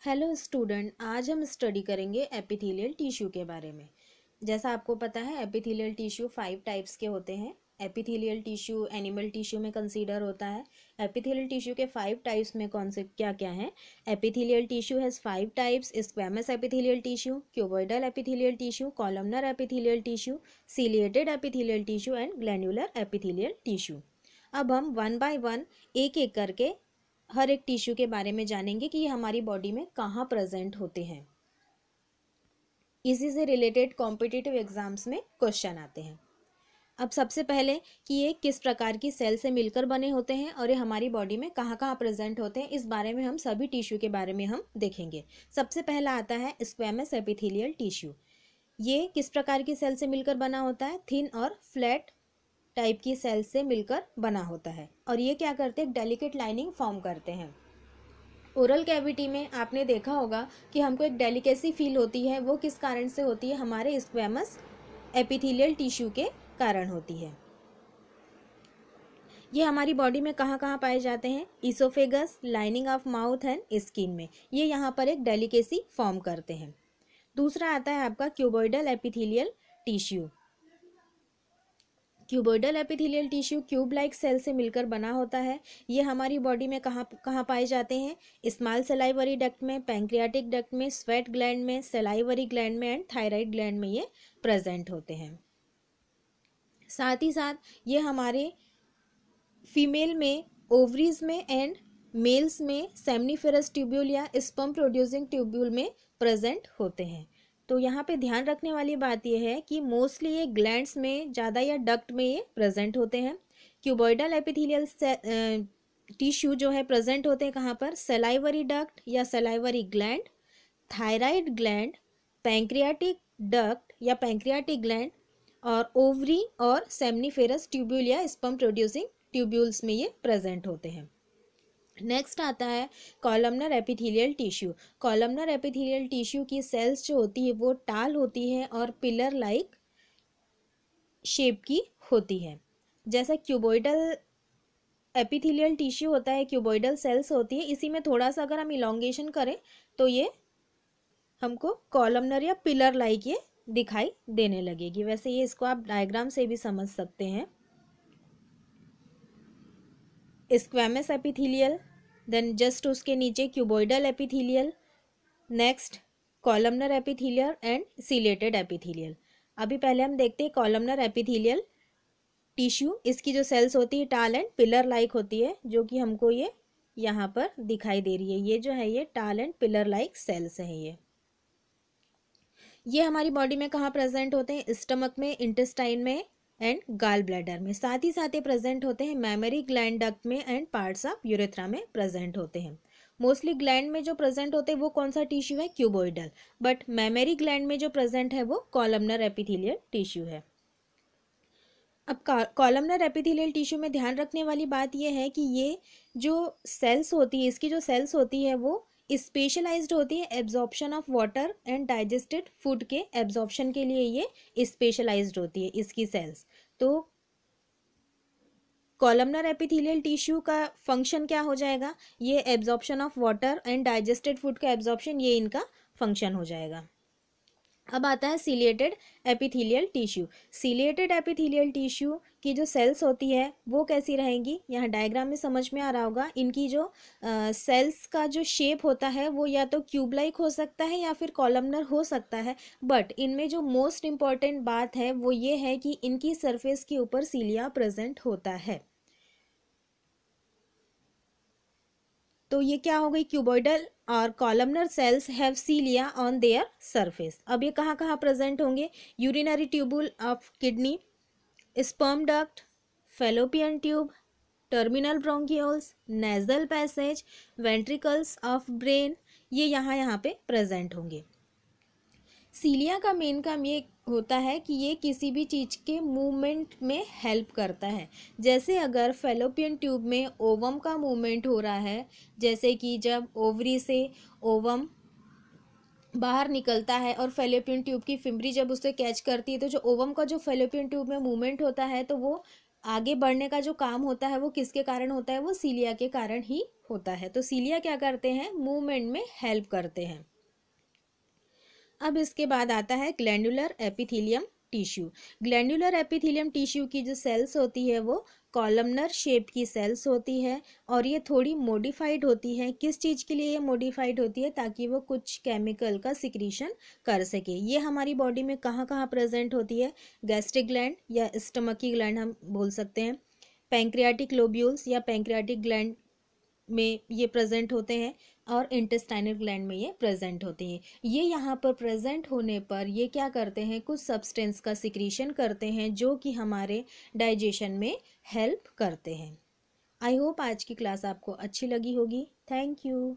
Hello student, आज हम study करेंगे एपिथेलियल टिश्यू के बारे में। जैसा आपको पता है एपिथेलियल टिश्यू 5 टाइप्स के होते हैं। एपिथेलियल टिश्यू एनिमल टिश्यू में कंसीडर होता है। एपिथेलियल टिश्यू के 5 टाइप्स में कौन से क्या क्या हैं? Epithelial tissue has 5 types: squamous epithelial tissue, cuboidal epithelial tissue, columnar epithelial tissue, ciliated epithelial tissue and glandular epithelial tissue. अब हम वन बाय वन एक एक करके हर एक टिश्यू के बारे में जानेंगे कि ये हमारी बॉडी में कहाँ प्रेजेंट होते हैं। इसी से रिलेटेड कॉम्पिटिटिव एग्जाम्स में क्वेश्चन आते हैं। अब सबसे पहले कि ये किस प्रकार की सेल से मिलकर बने होते हैं और ये हमारी बॉडी में कहाँ कहाँ प्रेजेंट होते हैं, इस बारे में हम सभी टिश्यू के बारे में हम देखेंगे। सबसे पहला आता है स्क्वैमस एपिथेलियल टिश्यू। ये किस प्रकार की सेल से मिलकर बना होता है? थिन और फ्लैट टाइप की सेल से मिलकर बना होता है और ये क्या करते हैं? एक डेलिकेट लाइनिंग फॉर्म करते हैं। ओरल कैविटी में आपने देखा होगा कि हमको एक डेलिकेसी फील होती है, वो किस कारण से होती है? हमारे स्क्वैमस एपिथेलियल टिश्यू के कारण होती है। ये हमारी बॉडी में कहाँ कहाँ पाए जाते हैं? Oesophagus, lining of mouth and skin में ये यहाँ पर एक डेलिकेसी फॉर्म करते हैं। दूसरा आता है आपका cuboidal epithelial tissue. Cuboidal epithelial tissue cube like cell से मिलकर बना होता है। ये हमारी बॉडी में कहाँ कहाँ पाए जाते हैं? स्मॉल सलाइवरी डक्ट में, पैंक्रियाटिक डक्ट में, स्वेट ग्लैंड में, सलाइवरी ग्लैंड में एंड थायराइड ग्लैंड में ये प्रेजेंट होते हैं। साथ ही साथ ये हमारे फीमेल में ओवरीज में एंड मेल्स में सेमनीफेरस ट्यूब्यूल या स्पर्म प्रोड्यूसिंग ट्यूब्यूल में प्रेजेंट होते हैं। तो यहाँ पे ध्यान रखने वाली बात यह है कि मोस्टली ये ग्लैंड्स में ज़्यादा या डक्ट में ये प्रेजेंट होते हैं। क्यूबॉइडल एपिथेलियल टिश्यू जो है प्रेजेंट होते हैं कहाँ पर? सलाइवरी डक्ट या salivary gland, thyroid gland, pancreatic duct या पैंक्रियाटिक ग्लैंड और ओवरी और सेमनीफेरस ट्यूब्यूल या स्पर्म प्रोड्यूसिंग ट्यूब्यूल्स में ये प्रेजेंट होते हैं। नेक्स्ट आता है columnar epithelial tissue. Columnar epithelial tissue की सेल्स जो होती है वो टाल होती है और पिलर लाइक शेप की होती है। जैसा क्यूबॉइडल एपिथेलियल टिश्यू होता है, क्यूबॉइडल सेल्स होती है, इसी में थोड़ा सा अगर हम इलोंगेशन करें तो ये हमको कॉलमनर या पिलर लाइक ये दिखाई देने लगेगी। वैसे ये इसको आप डायग्राम से भी समझ सकते हैं। स्क्वैमस एपिथेलियल, देन जस्ट उसके नीचे cuboidal epithelial, next columnar epithelial and ciliated epithelial. अभी पहले हम देखते हैं कॉलमनर एपिथेलियल टिश्यू। इसकी जो सेल्स होती है टाल एंड पिलर लाइक होती है, जो कि हमको ये यहाँ पर दिखाई दे रही है। ये जो है ये टाल एंड पिलर लाइक सेल्स है। ये हमारी बॉडी में कहाँ प्रेजेंट होते हैं? स्टमक में, इंटेस्टाइन में एंड गाल ब्लैडर में। साथ ही साथ ये प्रेजेंट होते हैं मैमरी ग्लैंड डक्ट में एंड पार्ट्स ऑफ यूरेथ्रा में प्रेजेंट होते हैं। मोस्टली ग्लैंड में जो प्रेजेंट होते हैं वो कौन सा टिश्यू है? क्यूबॉइडल। बट मैमरी ग्लैंड में जो प्रेजेंट है वो कॉलमनर एपिथेलियल टिश्यू है। अब कॉलमनर एपिथेलियल टिश्यू में ध्यान रखने वाली बात यह है कि ये जो सेल्स होती है, इसकी जो सेल्स होती है वो स्पेशलाइज्ड होती है absorption of water and digested food के एब्जॉर्प्शन के लिए ये स्पेशलाइज्ड होती है इसकी सेल्स। तो कॉलमनर एपिथेलियल टिश्यू का फंक्शन क्या हो जाएगा? ये absorption of water and digested food का एब्जॉर्प्शन, ये इनका फंक्शन हो जाएगा। अब आता है ciliated epithelial tissue. Ciliated epithelial tissue की जो सेल्स होती है वो कैसी रहेंगी? यहाँ डायग्राम में समझ में आ रहा होगा। इनकी जो सेल्स का जो शेप होता है वो या तो क्यूब लाइक हो सकता है या फिर कॉलमनर हो सकता है। बट इनमें जो मोस्ट इम्पॉर्टेंट बात है वो ये है कि इनकी सरफेस के ऊपर सीलिया प्रेजेंट होता है। तो ये क्या हो गई? क्यूबॉइडल और columnar cells have cilia on their surface. अब ये कहाँ कहाँ प्रेजेंट होंगे? Urinary tubule of kidney, sperm duct, fallopian tube, terminal bronchioles, nasal passage, ventricles of brain, ये यहाँ पे प्रेजेंट होंगे। सीलिया का मेन काम ये होता है कि ये किसी भी चीज़ के मूवमेंट में हेल्प करता है। जैसे अगर फैलोपियन ट्यूब में ओवम का मूवमेंट हो रहा है, जैसे कि जब ओवरी से ओवम बाहर निकलता है और फैलोपियन ट्यूब की फिम्बरी जब उसे कैच करती है, तो जो ओवम का जो फैलोपियन ट्यूब में मूवमेंट होता है तो वो आगे बढ़ने का जो काम होता है वो किसके कारण होता है, वो सीलिया के कारण ही होता है। तो सीलिया क्या करते हैं, मूवमेंट में हेल्प करते हैं। अब इसके बाद आता है glandular epithelium tissue. Glandular epithelium tissue की जो सेल्स होती है वो कॉलमनर शेप की सेल्स होती है और ये थोड़ी मॉडिफाइड होती है। किस चीज़ के लिए ये मॉडिफाइड होती है, ताकि वो कुछ केमिकल का सिक्रीशन कर सके। ये हमारी बॉडी में कहाँ कहाँ प्रेजेंट होती है, गैस्ट्रिक ग्लैंड या स्टमकी ग्लैंड हम बोल सकते हैं, पैंक्रियाटिक लोब्यूल्स या पैंक्रियाटिक ग्लैंड में ये प्रेजेंट होते हैं, और इंटेस्टाइनल ग्लैंड में ये प्रेजेंट होते हैं। ये यहाँ पर प्रेजेंट होने पर ये क्या करते हैं, कुछ सब्सटेंस का सिक्रीशन करते हैं जो कि हमारे डाइजेशन में हेल्प करते हैं। आई होप आज की क्लास आपको अच्छी लगी होगी। Thank you.